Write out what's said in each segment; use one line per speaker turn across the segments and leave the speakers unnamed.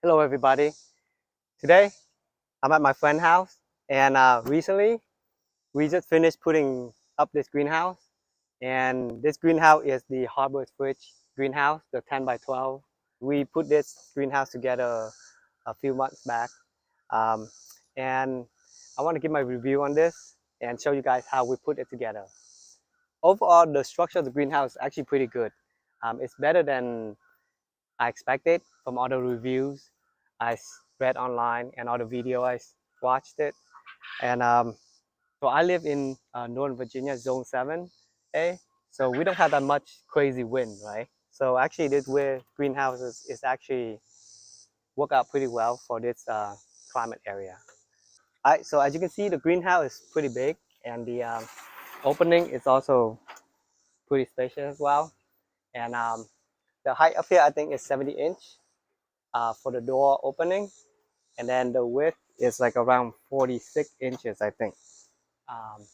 Hello everybody. Today I'm at my friend's house and recently we just finished putting up this greenhouse, and this greenhouse is the Harbor Fridge greenhouse, the 10 by 12. We put this greenhouse together a few months back, um, and I want to give my review on this and show you guys how we put it together. Overall, the structure of the greenhouse is actually pretty good. It's better than I expected from all the reviews I read online and all the video I watched it. And so I live in Northern Virginia, Zone 7A. So we don't have that much crazy wind, right? So actually this greenhouse is actually work out pretty well for this climate area. So as you can see, the greenhouse is pretty big, and the opening is also pretty spacious as well. And the height up here, I think, is 70 inch for the door opening. And then the width is like around 46 inches, I think. Um,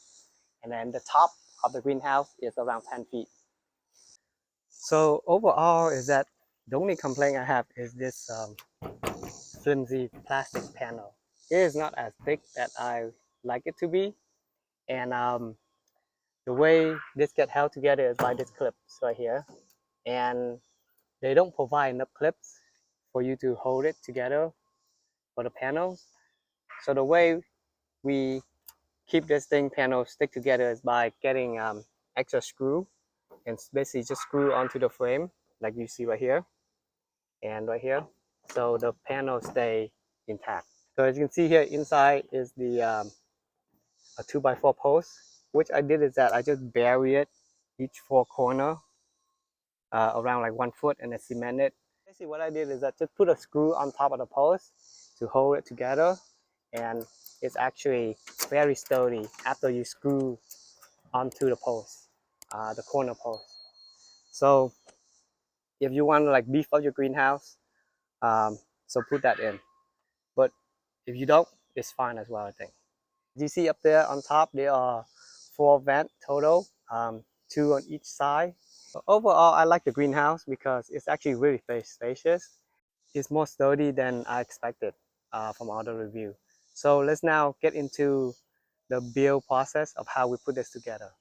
and then the top of the greenhouse is around 10 feet. So overall is that the only complaint I have is this flimsy plastic panel. It is not as thick that I like it to be. And the way this get held together is by this clips right here. And they don't provide enough clips for you to hold it together for the panels. So the way we keep this panel stick together is by getting extra screw and basically just screw onto the frame like you see right here and right here, so the panel stay intact. So as you can see here, inside is the a 2x4 post. Which I did is that I just bury it each four corner around like 1 foot and then cement it. Basically what I did is that just put a screw on top of the post to hold it together, and it's actually very sturdy after you screw onto the post, the corner post. So if you want to like beef up your greenhouse, so put that in. But if you don't, it's fine as well, I think. You see up there on top, there are 4 vents total, 2 on each side. Overall, I like the greenhouse because it's actually really spacious. It's more sturdy than I expected from all the review. So let's now get into the build process of how we put this together.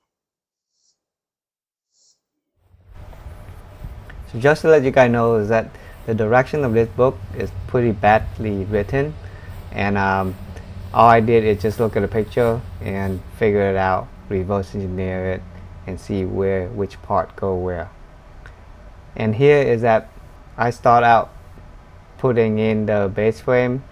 So just to let you guys know is that the direction of this book is pretty badly written, and all I did is just look at the picture and figure it out, reverse engineer it, and see which part go where. And here is that I start out putting in the base frame.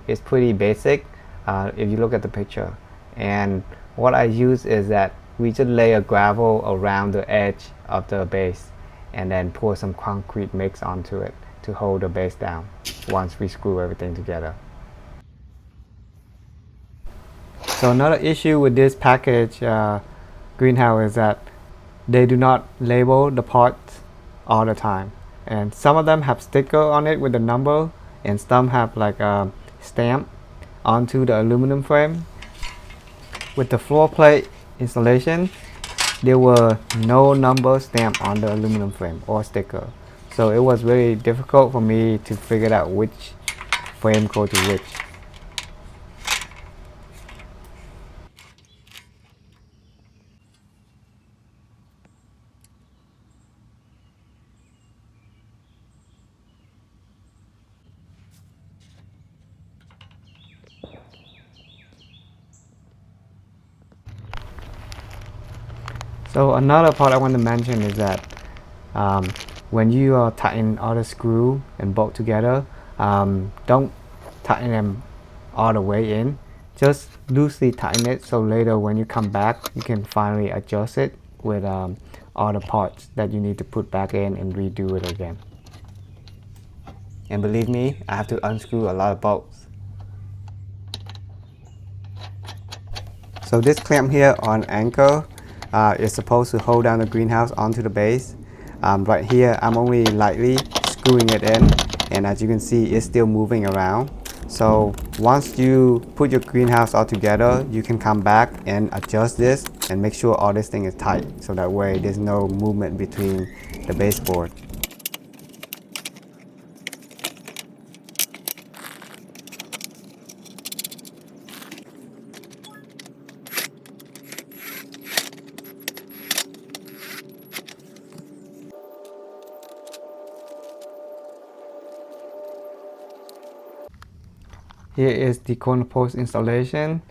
It's pretty basic if you look at the picture. And what I use is that we just lay a gravel around the edge of the base and then pour some concrete mix onto it to hold the base down once we screw everything together. So another issue with this package greenhouse is that they do not label the parts all the time, and some of them have sticker on it with the number, and some have like a stamp onto the aluminum frame. With the floor plate installation, there were no number stamp on the aluminum frame or sticker, so it was very difficult for me to figure out which frame go to which. So another part I want to mention is that um, when you are tighten all the screw and bolt together, don't tighten them all the way in. Just loosely tighten it so later when you come back, you can finally adjust it with all the parts that you need to put back in and redo it again. And believe me, I have to unscrew a lot of bolts. So this clamp here on anchor is supposed to hold down the greenhouse onto the base. Right here, I'm only lightly screwing it in, and as you can see, it's still moving around. So once you put your greenhouse all together, you can come back and adjust this and make sure all this thing is tight, so that way there's no movement between the baseboard.
Here is the corner post installation.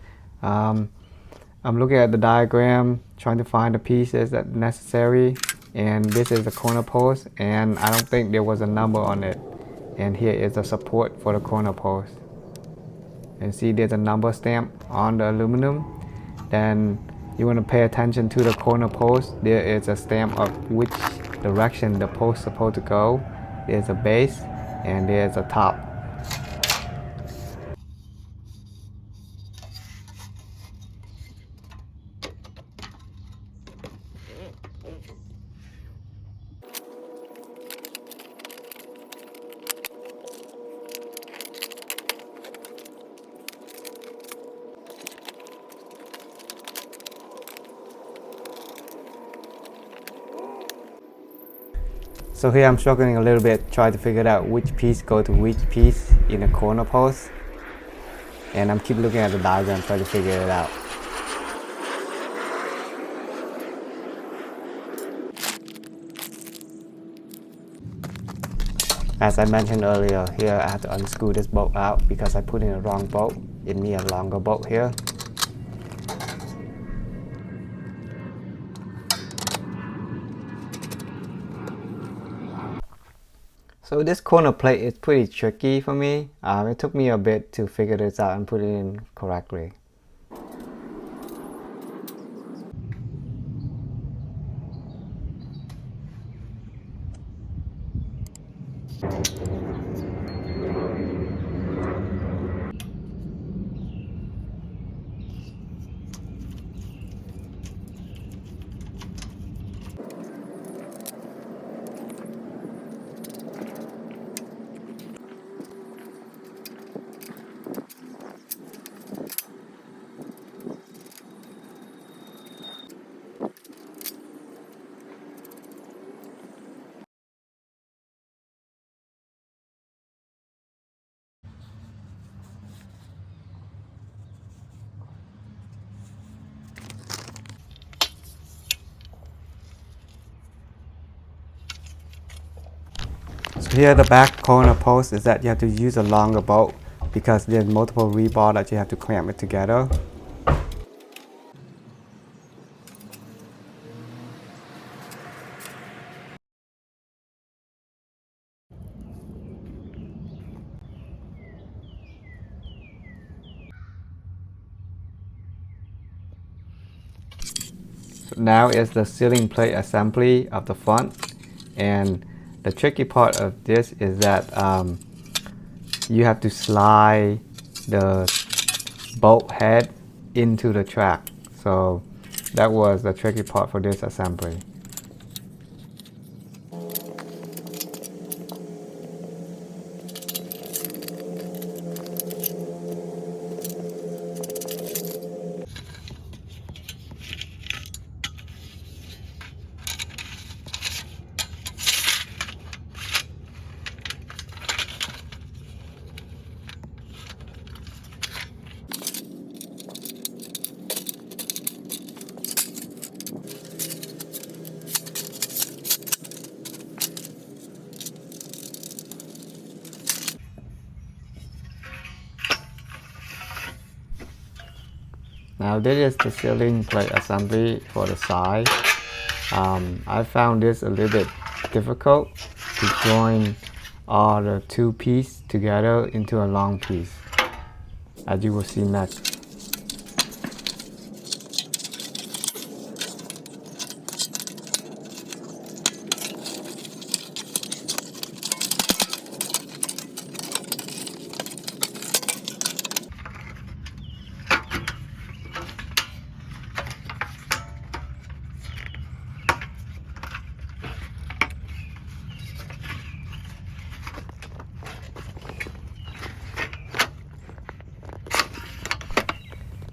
I'm looking at the diagram, trying to find the pieces that are necessary. And this is the corner post, and I don't think there was a number on it. And here is the support for the corner post. And see there's a number stamp on the aluminum. Then you want to pay attention to the corner post. There is a stamp of which direction the post is supposed to go. There's a base and there's a top. So here I'm struggling a little bit, trying to figure out which piece go to which piece in the corner post. And I'm keep looking at the diagram, trying to figure it out. As I mentioned earlier, here I have to unscrew this bolt out because I put in a wrong bolt. It needs a longer bolt here. So this corner plate is pretty tricky for me. It took me a bit to figure this out and put it in correctly. So here the back corner post is that you have to use a longer bolt because there's multiple rebar that you have to clamp it together. So now is the ceiling plate assembly of the front, and the tricky part of this is that you have to slide the bolt head into the track. So that was the tricky part for this assembly. Now this is the ceiling plate assembly for the side. I found this a little bit difficult to join all the two pieces together into a long piece, as you will see next.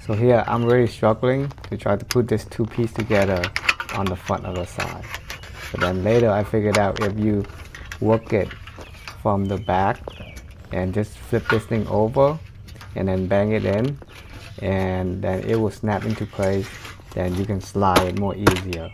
So here I'm really struggling to try to put this two pieces together on the front of the side. But then later I figured out if you work it from the back and just flip this thing over and then bang it in, and then it will snap into place, then you can slide it more easier.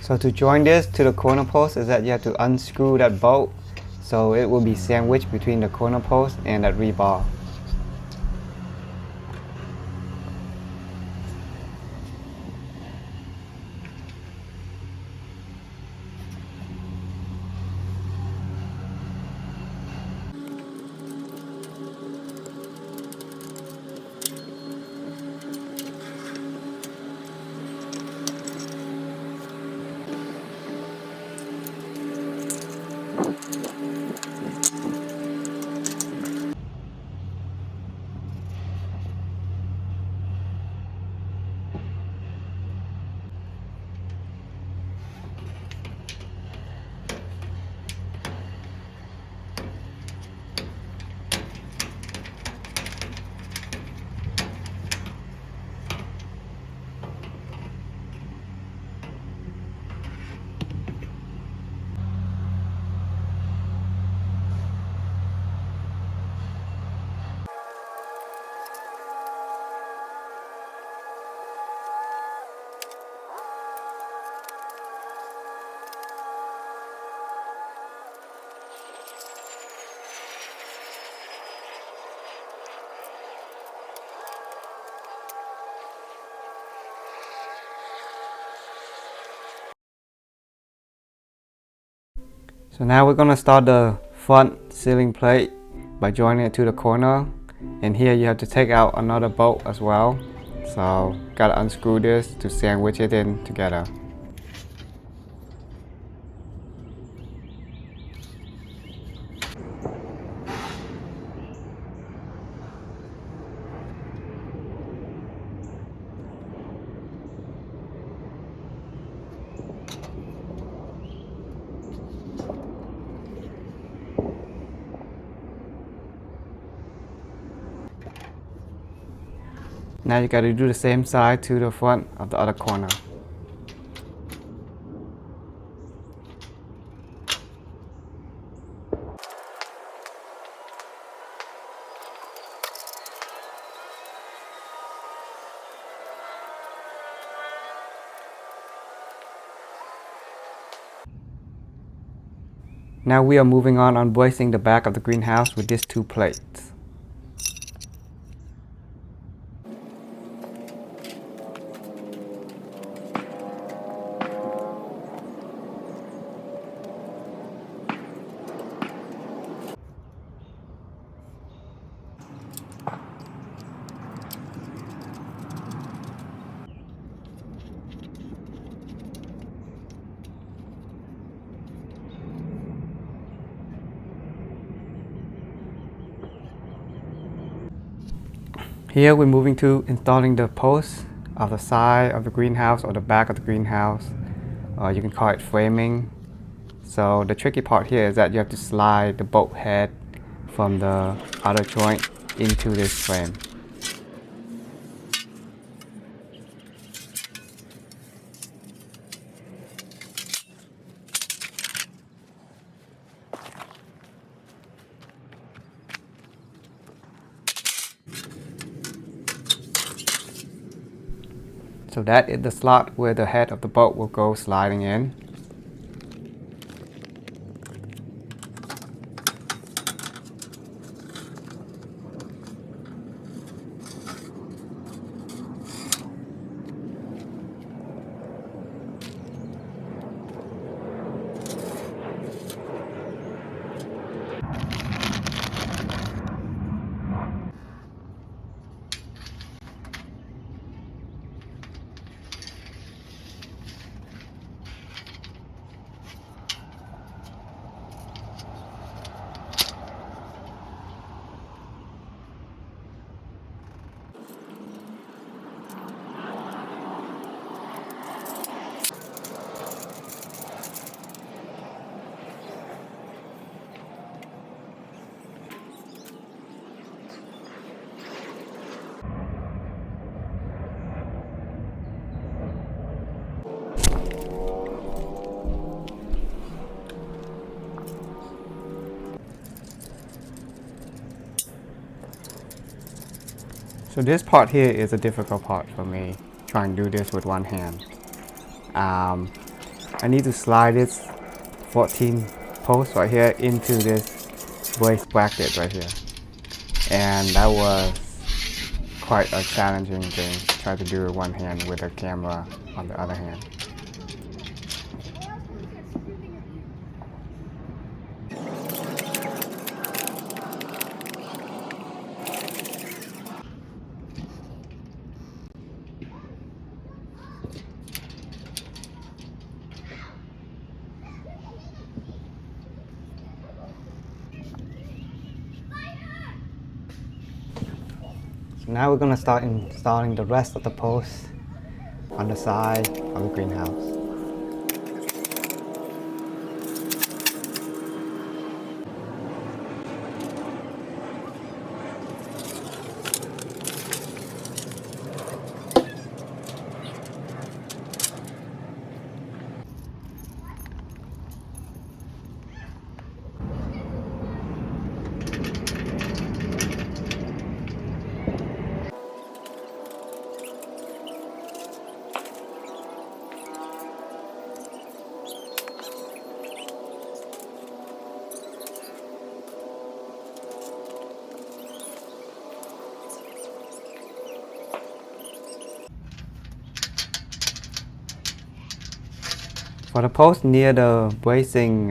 So to join this to the corner post is that you have to unscrew that bolt so it will be sandwiched between the corner post and that rebar. So now we're gonna start the front ceiling plate by joining it to the corner, and here you have to take out another bolt as well. So gotta unscrew this to sandwich it in together. Now you gotta do the same side to the front of the other corner. Now we are moving on bracing the back of the greenhouse with these two plates. Here we're moving to installing the posts of the side of the greenhouse or the back of the greenhouse. You can call it framing. So the tricky part here is that you have to slide the bolt head from the outer joint into this frame. So that is the slot where the head of the bolt will go sliding in. So this part here is a difficult part for me, trying to do this with one hand. I need to slide this 14 post right here into this brace bracket right here. And that was quite a challenging thing, try to do it one hand with a camera on the other hand. So now we're going to start installing the rest of the posts on the side of the greenhouse. For the post near the bracing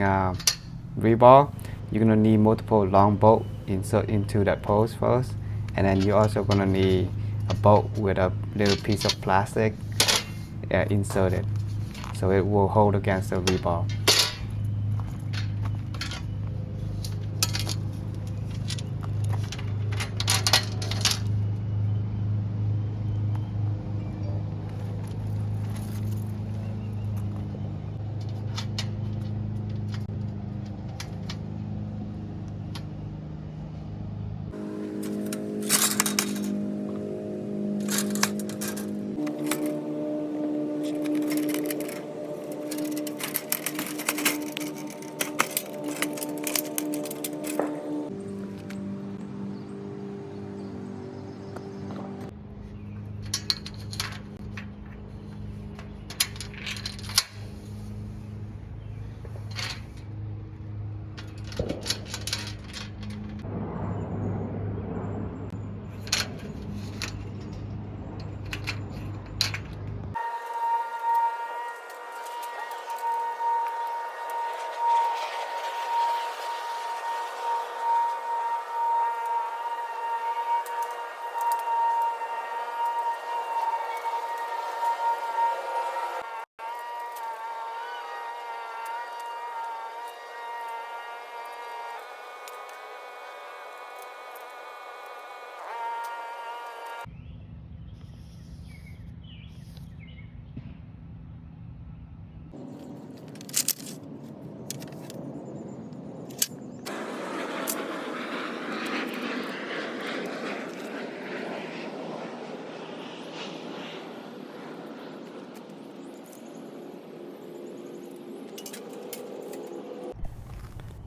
rebar, you're going to need multiple long bolts insert into that post first, and then you're also going to need a bolt with a little piece of plastic inserted so it will hold against the rebar.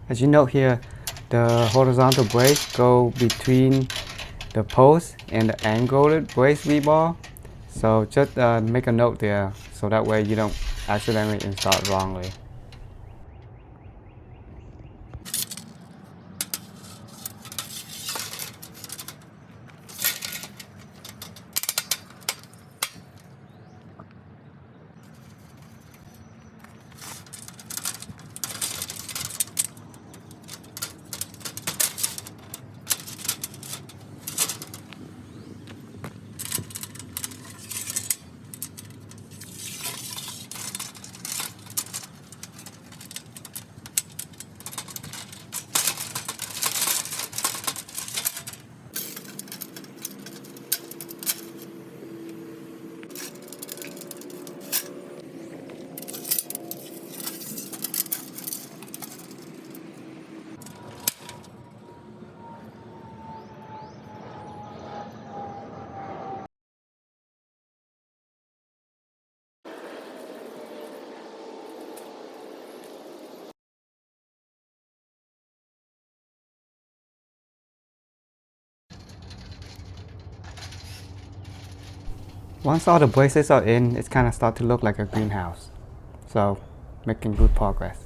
As you note here, the horizontal brace go between the post and the angled brace rebar. So just make a note there so that way you don't accidentally install it wrongly. Once all the braces are in, it's kind of start to look like a greenhouse. So making good progress.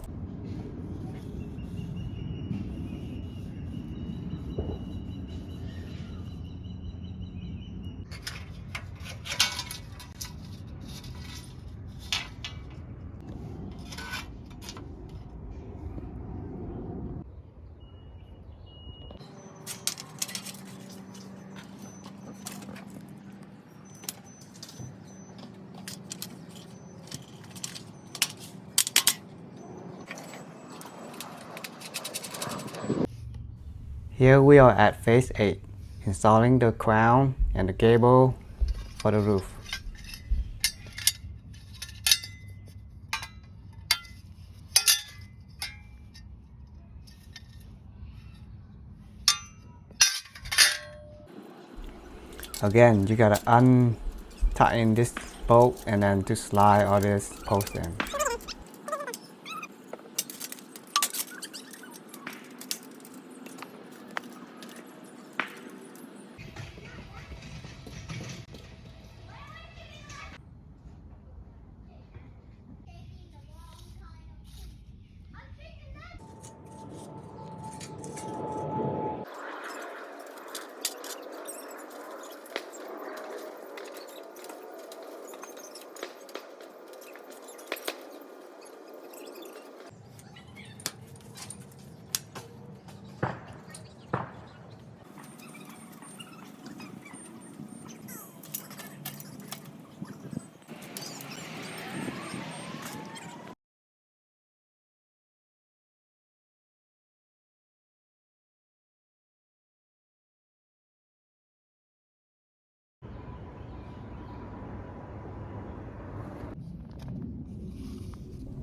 Here we are at phase 8, installing the crown and the gable for the roof. Again, you gotta untighten this bolt and then to slide all this post in.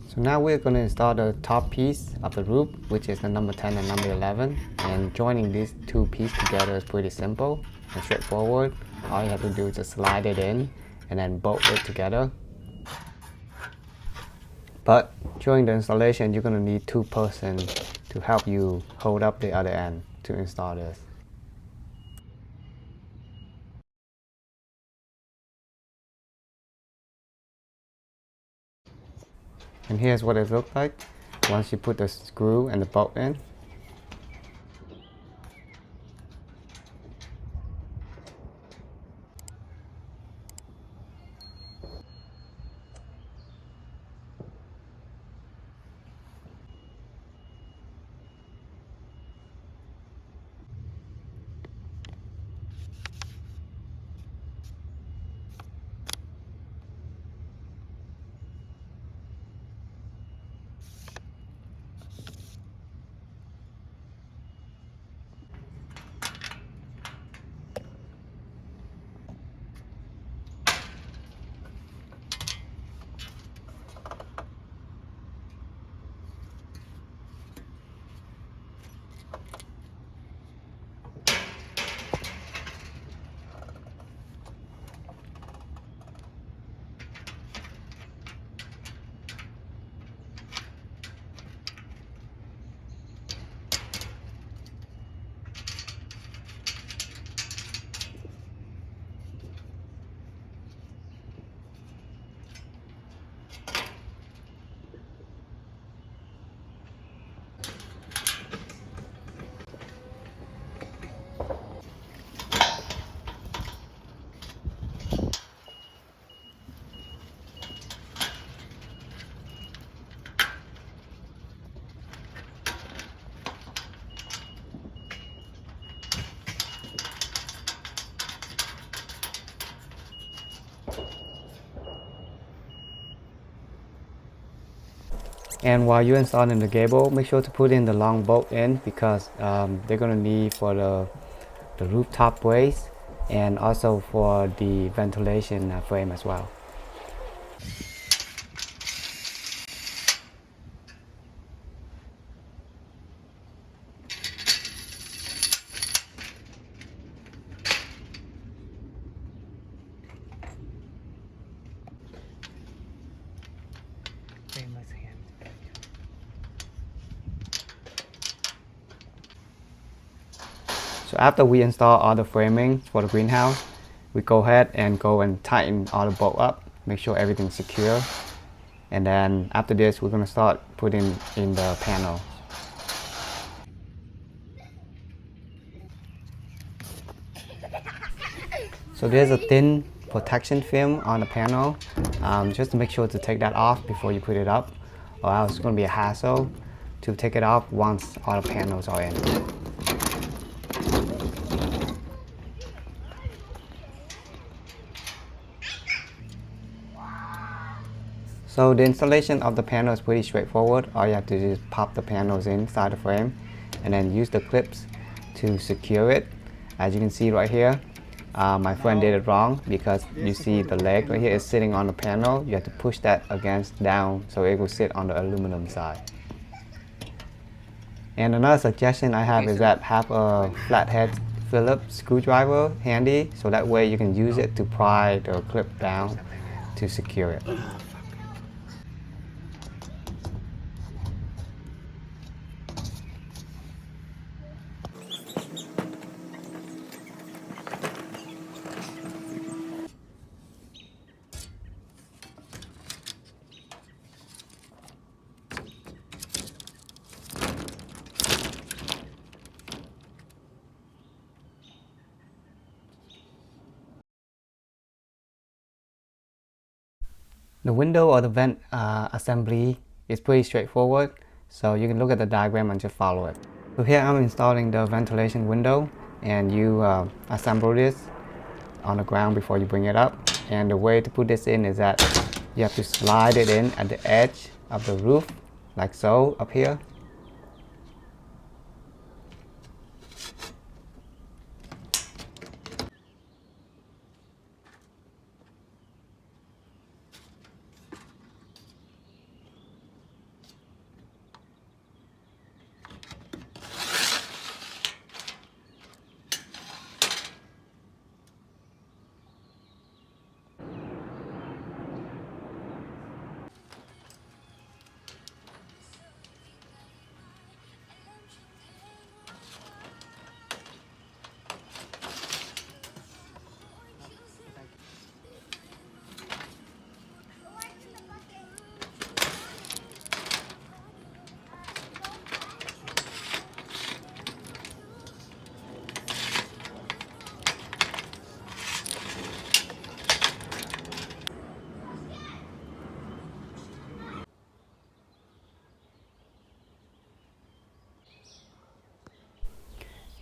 So now we're going to install the top piece of the roof, which is the number 10 and number 11. And joining these two pieces together is pretty simple and straightforward. All you have to do is just slide it in and then bolt it together. But during the installation, you're going to need 2 persons to help you hold up the other end to install this. And here's what it looks like once you put the screw and the bolt in. And while you're installing the gable, make sure to put in the long bolt in because they're going to need for the rooftop brace and also for the ventilation frame as well. So after we install all the framing for the greenhouse, we go ahead and tighten all the bolt up, make sure everything's secure. And then after this, we're gonna start putting in the panel. So there's a thin protection film on the panel, just to make sure to take that off before you put it up, or else it's gonna be a hassle to take it off once all the panels are in. So the installation of the panel is pretty straightforward. All you have to do is pop the panels inside the frame and then use the clips to secure it. As you can see right here, my friend did it wrong because you see the leg right here is sitting on the panel. You have to push that against down so it will sit on the aluminum side. And another suggestion I have is that have a flathead Phillips screwdriver handy, so that way you can use it to pry the clip down to secure it. The window or the vent assembly is pretty straightforward, so you can look at the diagram and just follow it. So here I'm installing the ventilation window, and you assemble this on the ground before you bring it up. And the way to put this in is that you have to slide it in at the edge of the roof, like so, up here.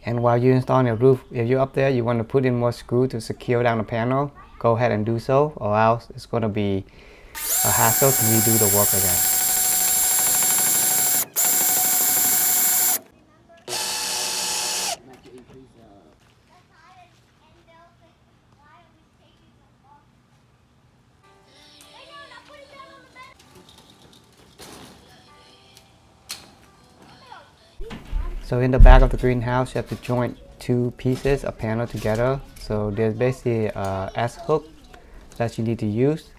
And while you're installing the roof, if you're up there, you want to put in more screw to secure down the panel, go ahead and do so, or else it's going to be a hassle to redo the work again. So in the back of the greenhouse, you have to join two pieces of panel together. So there's basically a S-hook that you need to use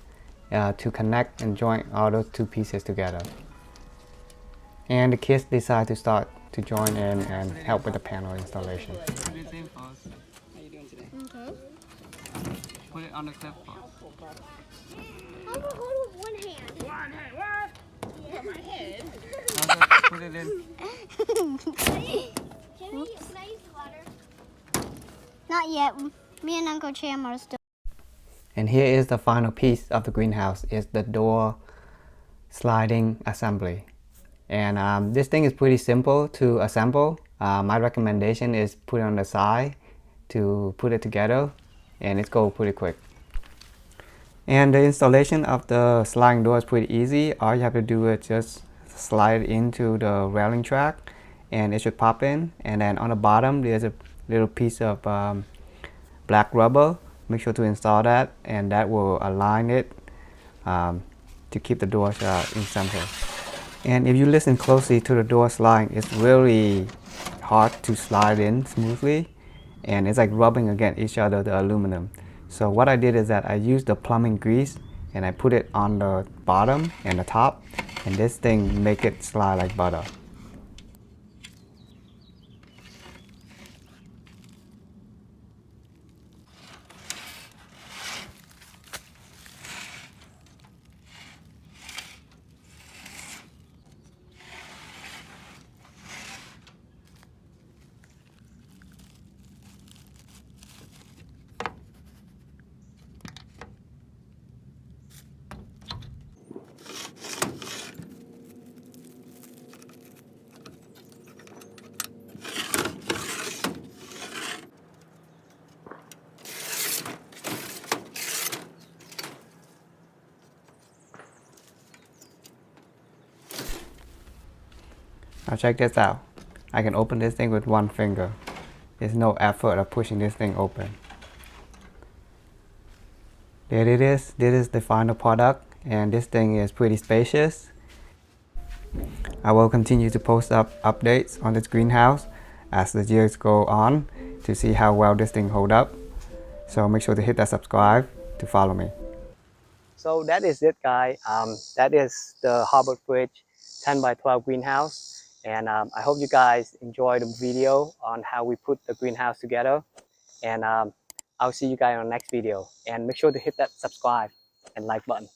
to connect and join all those two pieces together. And the kids decide to start to join in and help with the panel installation.
How are you doing today?
Okay.
Put it on the clip.
I'm gonna hold it with one hand.
One hand, what? Yeah, my head.
Put it in.
Can I use the ladder? Not yet. Me and Uncle Cham are still.
And here is the final piece of the greenhouse, is the door sliding assembly. And this thing is pretty simple to assemble. My recommendation is put it on the side to put it together, and it's go pretty quick. And the installation of the sliding door is pretty easy. All you have to do is just slide into the railing track and it should pop in. And then on the bottom there's a little piece of black rubber. Make sure to install that, and that will align it to keep the doors in center. And if you listen closely to the door sliding, it's really hard to slide in smoothly, and it's like rubbing against each other, the aluminum. So what I did is that I used the plumbing grease and I put it on the bottom and the top, and this thing make it slide like butter. Now check this out. I can open this thing with one finger. There's no effort of pushing this thing open. There it is. This is the final product, and this thing is pretty spacious. I will continue to post up updates on this greenhouse as the years go on to see how well this thing hold up. So make sure to hit that subscribe to follow me.
So that is it, guys. That is the harbor fridge 10 by 12 greenhouse, and I hope you guys enjoyed the video on how we put the greenhouse together. And I'll see you guys on the next video, and make sure to hit that subscribe and like button.